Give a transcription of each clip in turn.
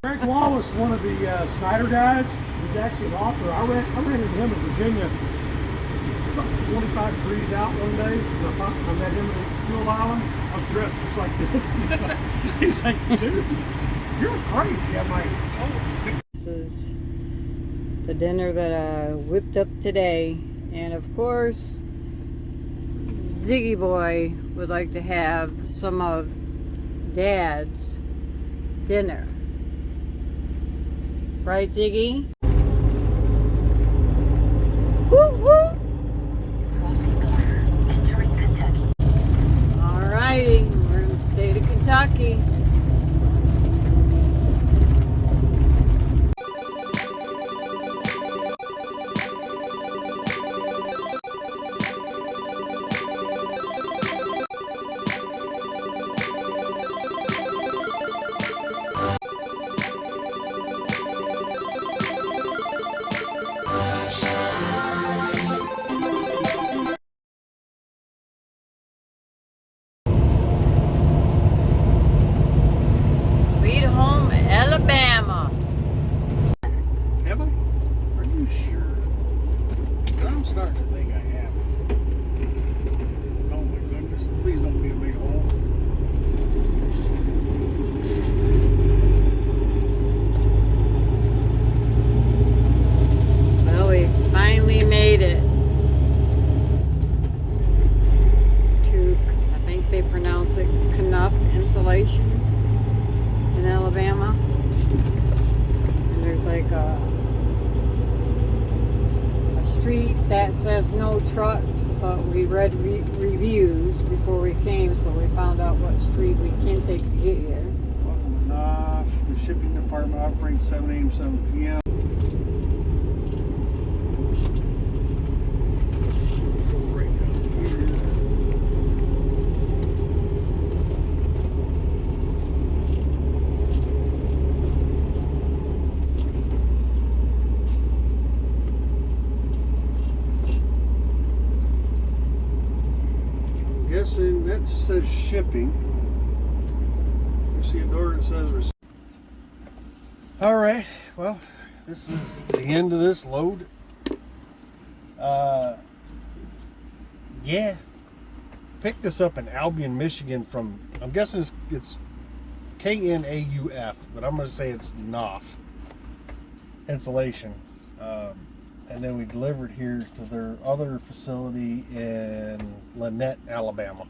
Greg Wallace, one of the Snyder guys, is actually an author. I ran into him in Virginia. It was like 25 degrees out one day. And I met him at Fuel Island. I was dressed just like this. He's like, dude, you're crazy. I'm like, oh. This is the dinner that I whipped up today. And of course, Ziggy Boy would like to have some of Dad's dinner. Right, Ziggy? Woo woo! Crossing border, entering Kentucky. Alrighty, we're in the state of Kentucky. Sweet home Alabama. Have I? Are you sure? I'm starting to think I have. Oh my goodness. Please don't be a big hole. Well, we finally made it to, I think they pronounce it Knuff Insulation in Alabama. And there's like a street that says no trucks, but we read reviews before we came, so we found out what street we can take to get here. Welcome to Knopf. The shipping department operates 7 a.m. 7 p.m. Right down here. I'm guessing that says shipping. You see a door that says all right, well, this is the end of this load. Yeah, picked this up in Albion, Michigan from, I'm guessing it's Knauf, but I'm going to say it's Knopf Insulation. And then we delivered here to their other facility in Lynette, Alabama.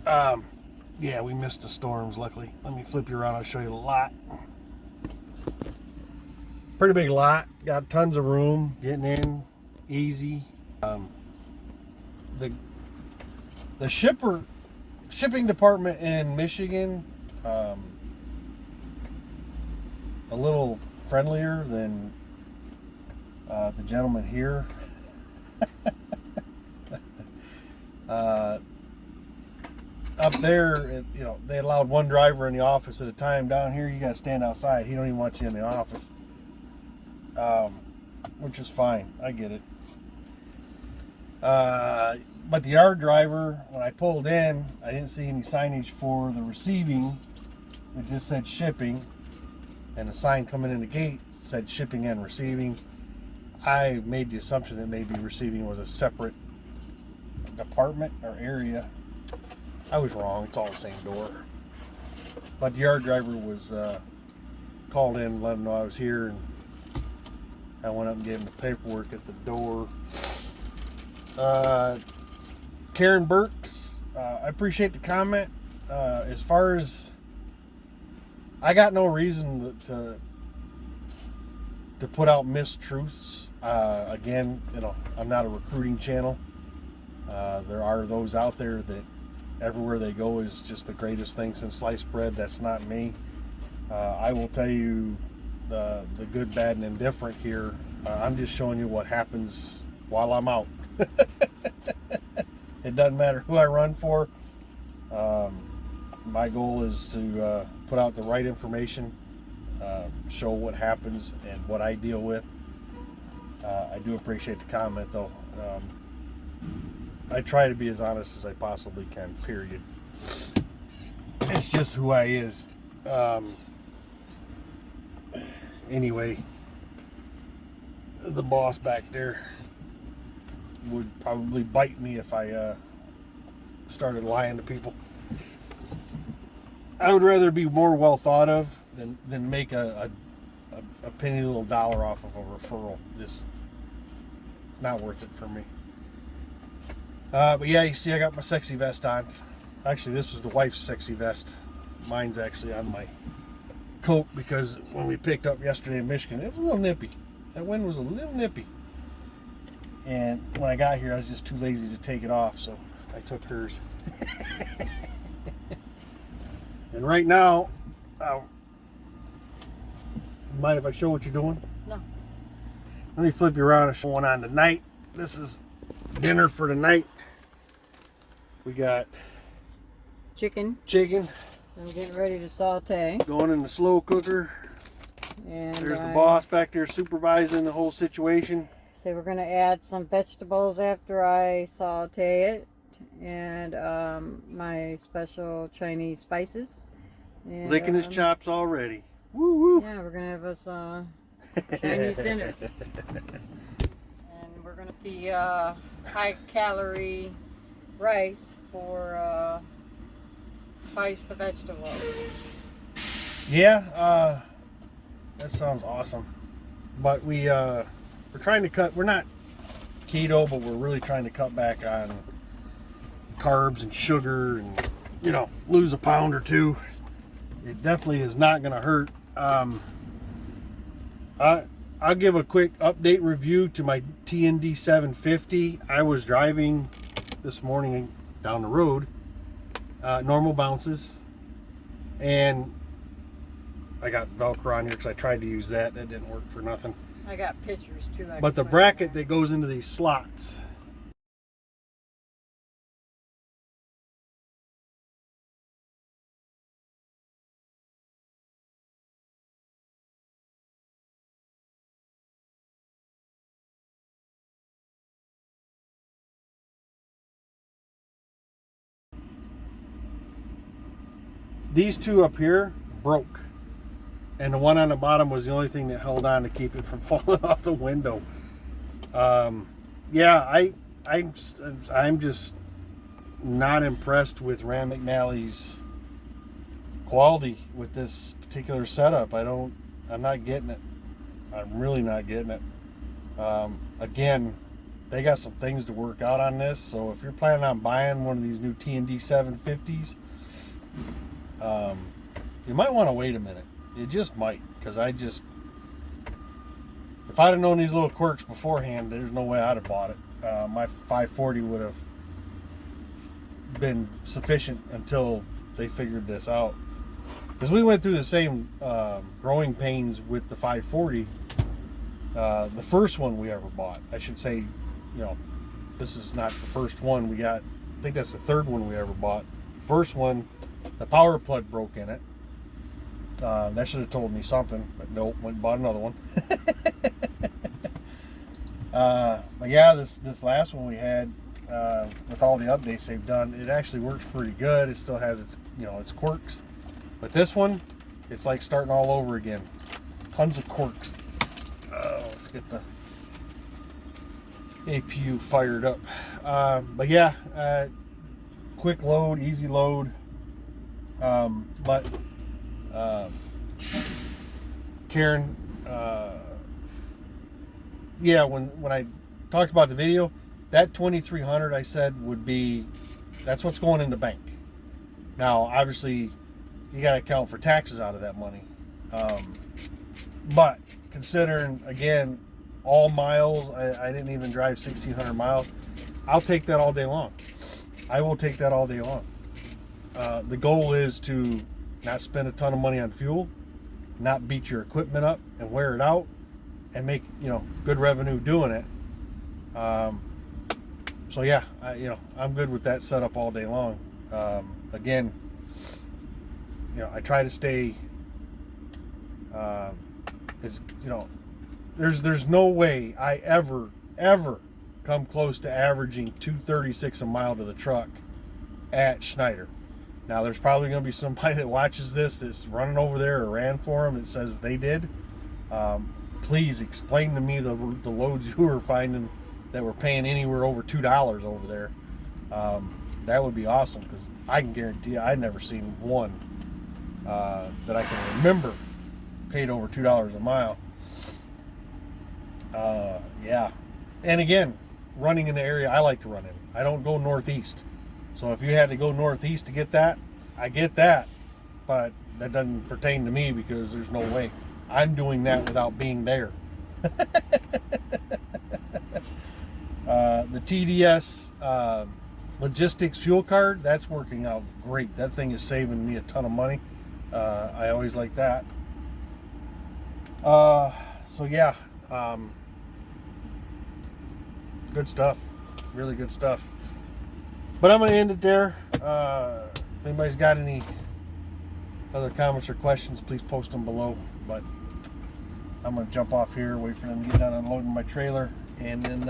Yeah, we missed the storms, luckily. Let me flip you around, I'll show you the lot. Pretty big lot, got tons of room, getting in easy. The shipping department in Michigan, a little friendlier than the gentleman here. Up there, they allowed one driver in the office at a time. Down here, you got to stand outside. He don't even want you in the office. Which is fine. I get it. But the yard driver, when I pulled in, I didn't see any signage for the receiving. It just said shipping. And the sign coming in the gate said shipping and receiving. I made the assumption that maybe receiving was a separate department or area. I was wrong. It's all the same door. But the yard driver was called in and let him know I was here, and I went up and gave him the paperwork at the door. Karen Burks, I appreciate the comment. As far as, I got no reason to put out mistruths. Again, I'm not a recruiting channel. There are those out there that everywhere they go is just the greatest thing since sliced bread. That's not me. I will tell you the good, bad, and indifferent here. I'm just showing you what happens while I'm out. It doesn't matter who I run for. My goal is to put out the right information, show what happens and what I deal with. I do appreciate the comment, though. I try to be as honest as I possibly can, period. It's just who I is. anyway, the boss back there would probably bite me if I started lying to people. I would rather be more well thought of than make a penny little dollar off of a referral. Just, it's not worth it for me. But yeah, you see I got my sexy vest on. Actually, this is the wife's sexy vest. Mine's actually on my coat because when we picked up yesterday in Michigan, it was a little nippy. That wind was a little nippy. And when I got here, I was just too lazy to take it off, so I took hers. And right now, mind if I show what you're doing? No. Let me flip you around and show one on tonight. This is dinner for tonight. We got Chicken. I'm getting ready to saute. Going in the slow cooker. And there's the boss back there supervising the whole situation. So we're going to add some vegetables after I saute it. And my special Chinese spices. And, licking his chops already. Woo woo. Yeah, we're going to have us Chinese dinner. And we're going to be high calorie rice for twice the vegetables. Yeah, that sounds awesome. But we're trying to cut. We're not keto, but we're really trying to cut back on carbs and sugar, and lose a pound or two. It definitely is not going to hurt. I'll give a quick update review to my TND 750. I was driving this morning down the road, normal bounces, and I got Velcro on here because I tried to use that. That didn't work for nothing. I got pictures too. But the bracket that goes into these slots, these two up here broke, and the one on the bottom was the only thing that held on to keep it from falling off the window. Yeah, I'm just not impressed with Rand McNally's quality with this particular setup. I'm not getting it. I'm really not getting it. Again, they got some things to work out on this, so if you're planning on buying one of these new TND 750s, you might want to wait a minute. You just might, because if I'd have known these little quirks beforehand, there's no way I'd have bought it. My 540 would have been sufficient until they figured this out. Because we went through the same growing pains with the 540. The first one we ever bought, I should say, this is not the first one we got. I think that's the third one we ever bought. First one, the power plug broke in it. That should have told me something, but nope, went and bought another one. But yeah, this last one we had, with all the updates they've done, it actually works pretty good. It still has its its quirks, but this one, it's like starting all over again. Tons of quirks. Let's get the APU fired up. But yeah, quick load, easy load. But Karen, yeah, when I talked about the video, that 2,300 I said that's what's going in the bank. Now, obviously, you got to account for taxes out of that money. But considering, again, all miles, I didn't even drive 1,600 miles. I'll take that all day long. I will take that all day long. The goal is to not spend a ton of money on fuel, not beat your equipment up and wear it out, and make good revenue doing it. So yeah, I'm good with that setup all day long. Again, I try to stay there's no way I ever come close to averaging 236 a mile to the truck at Schneider. Now, there's probably going to be somebody that watches this that's running over there or ran for them that says they did. Please explain to me the loads you were finding that were paying anywhere over $2 over there. That would be awesome, because I can guarantee you I've never seen one that I can remember paid over $2 a mile. Yeah, and again, running in the area I like to run in. I don't go northeast, so if you had to go northeast to get that, I get that, but that doesn't pertain to me because there's no way I'm doing that without being there. The TDS logistics fuel card, that's working out great. That thing is saving me a ton of money. I always like that. So yeah, good stuff, really good stuff. But I'm gonna end it there. If anybody's got any other comments or questions, please post them below. But I'm gonna jump off here, wait for them to get done unloading my trailer, and then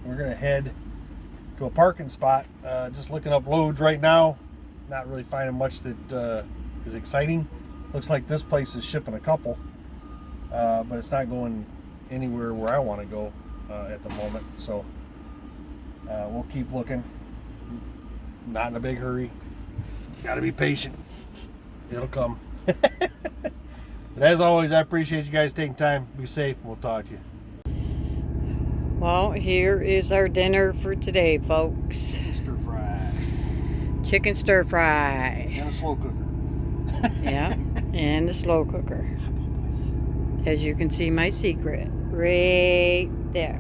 we're gonna head to a parking spot. Just looking up loads right now, not really finding much that is exciting. Looks like this place is shipping a couple, but it's not going anywhere where I want to go at the moment. So we'll keep looking. Not in a big hurry. Got to be patient. It'll come. But as always, I appreciate you guys taking time. Be safe. We'll talk to you. Well, here is our dinner for today, folks. Stir fry. Chicken stir fry. And a slow cooker. Yeah, and a slow cooker. As you can see, my secret right there.